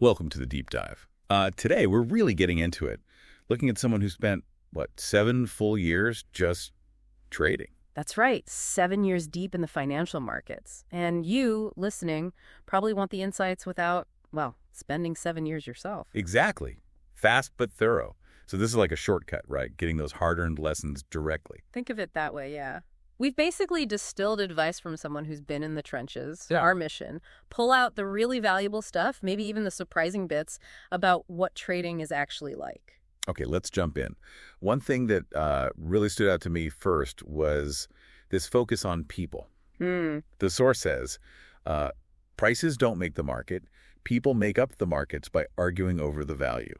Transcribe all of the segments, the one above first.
Welcome to the deep dive. Today, we're really getting into it, looking at someone who spent, 7 full years just trading. That's right, 7 years deep in the financial markets. And you, listening, probably want the insights without, spending 7 years yourself. Exactly. Fast but thorough. So this is like a shortcut, right? Getting those hard-earned lessons directly. Think of it that way, yeah. We've basically distilled advice from someone who's been in the trenches, Yeah. our mission. Pull out the really valuable stuff, maybe even the surprising bits about what trading is actually like. Okay, let's jump in. One thing that really stood out to me first was this focus on people. The source says, prices don't make the market. People make up the markets by arguing over the value.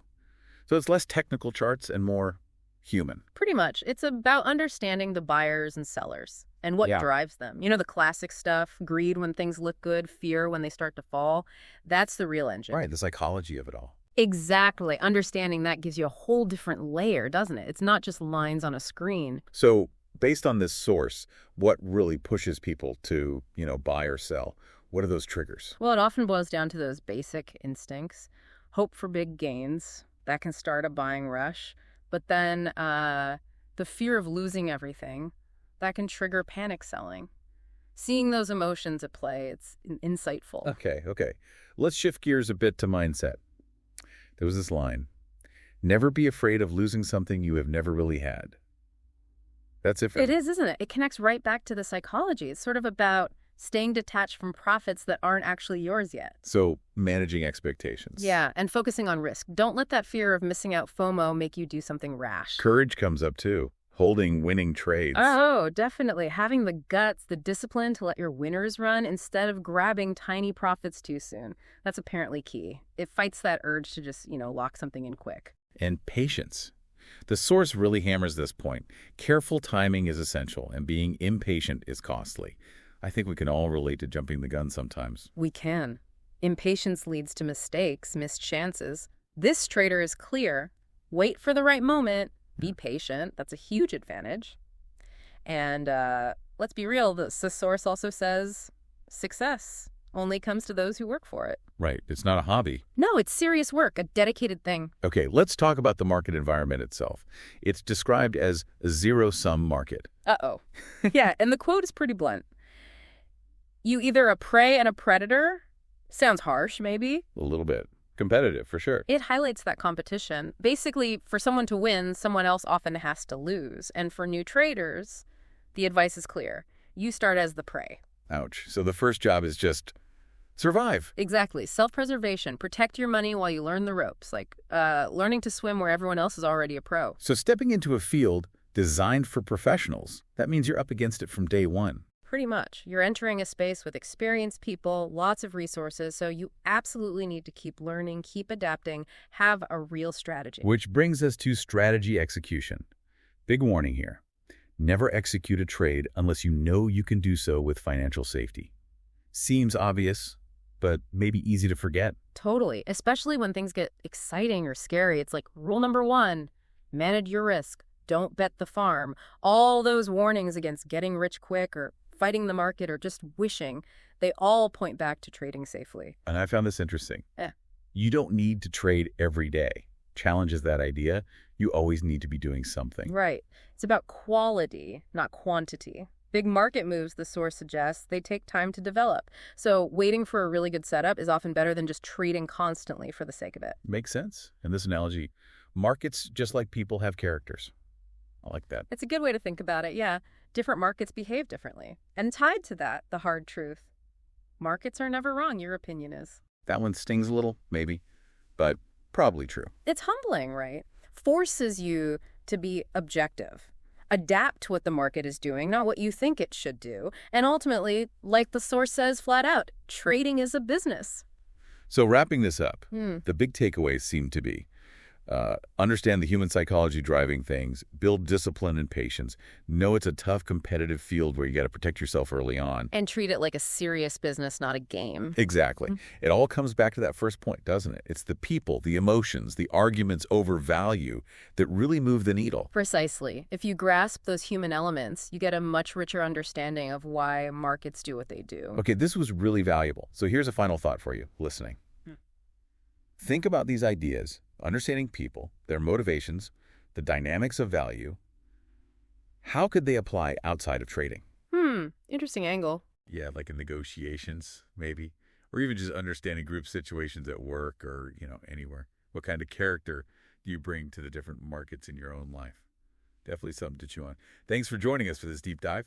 So it's less technical charts and more human. Pretty much. It's about understanding the buyers and sellers and what drives them. You know, the classic stuff, greed when things look good, fear when they start to fall. That's the real engine. Right, the psychology of it all. Exactly. Understanding that gives you a whole different layer, doesn't it? It's not just lines on a screen. So based on this source, what really pushes people to, buy or sell? What are those triggers? Well, it often boils down to those basic instincts. Hope for big gains. That can start a buying rush. But then the fear of losing everything, that can trigger panic selling. Seeing those emotions at play, it's insightful. Okay. Let's shift gears a bit to mindset. There was this line, never be afraid of losing something you have never really had. That's it for me. It is, isn't it? It connects right back to the psychology. It's sort of about staying detached from profits that aren't actually yours yet. So managing expectations. Yeah, and focusing on risk. Don't let that fear of missing out FOMO make you do something rash. Courage comes up too. Holding winning trades. Oh, definitely. Having the guts, the discipline to let your winners run instead of grabbing tiny profits too soon. That's apparently key. It fights that urge to just, lock something in quick. And patience. The source really hammers this point. Careful timing is essential, and being impatient is costly. I think we can all relate to jumping the gun sometimes. We can. Impatience leads to mistakes, missed chances. This trader is clear. Wait for the right moment. Be patient. That's a huge advantage. And let's be real, the source also says success only comes to those who work for it. Right. It's not a hobby. No, it's serious work, a dedicated thing. Okay, let's talk about the market environment itself. It's described as a zero-sum market. Uh-oh. Yeah, and the quote is pretty blunt. You either a prey and a predator? Sounds harsh, maybe. A little bit. Competitive, for sure. It highlights that competition. Basically, for someone to win, someone else often has to lose. And for new traders, the advice is clear. You start as the prey. Ouch. So the first job is just survive. Exactly. Self-preservation. Protect your money while you learn the ropes. Like learning to swim where everyone else is already a pro. So stepping into a field designed for professionals, that means you're up against it from day one. Pretty much. You're entering a space with experienced people, lots of resources, so you absolutely need to keep learning, keep adapting, have a real strategy. Which brings us to strategy execution. Big warning here. Never execute a trade unless you know you can do so with financial safety. Seems obvious, but maybe easy to forget. Totally. Especially when things get exciting or scary. It's like rule number 1, manage your risk. Don't bet the farm. All those warnings against getting rich quick or fighting the market or just wishing, they all point back to trading safely. And I found this interesting. Yeah. You don't need to trade every day. Challenges that idea. You always need to be doing something. Right. It's about quality, not quantity. Big market moves, the source suggests, they take time to develop. So waiting for a really good setup is often better than just trading constantly for the sake of it. Makes sense. In this analogy, markets, just like people, have characters. I like that. It's a good way to think about it, yeah. Different markets behave differently. And tied to that, the hard truth. Markets are never wrong, your opinion is. That one stings a little, maybe, but probably true. It's humbling, right? Forces you to be objective. Adapt to what the market is doing, not what you think it should do. And ultimately, like the source says flat out, trading is a business. So wrapping this up, the big takeaways seem to be understand the human psychology driving things, build discipline and patience, know it's a tough competitive field where you got to protect yourself early on. And treat it like a serious business, not a game. Exactly. It all comes back to that first point, doesn't it? It's the people, the emotions, the arguments over value that really move the needle. Precisely. If you grasp those human elements, you get a much richer understanding of why markets do what they do. Okay, this was really valuable. So here's a final thought for you listening. Think about these ideas, understanding people, their motivations, the dynamics of value. How could they apply outside of trading? Interesting angle. Yeah, like in negotiations, maybe. Or even just understanding group situations at work or, anywhere. What kind of character do you bring to the different markets in your own life? Definitely something to chew on. Thanks for joining us for this deep dive.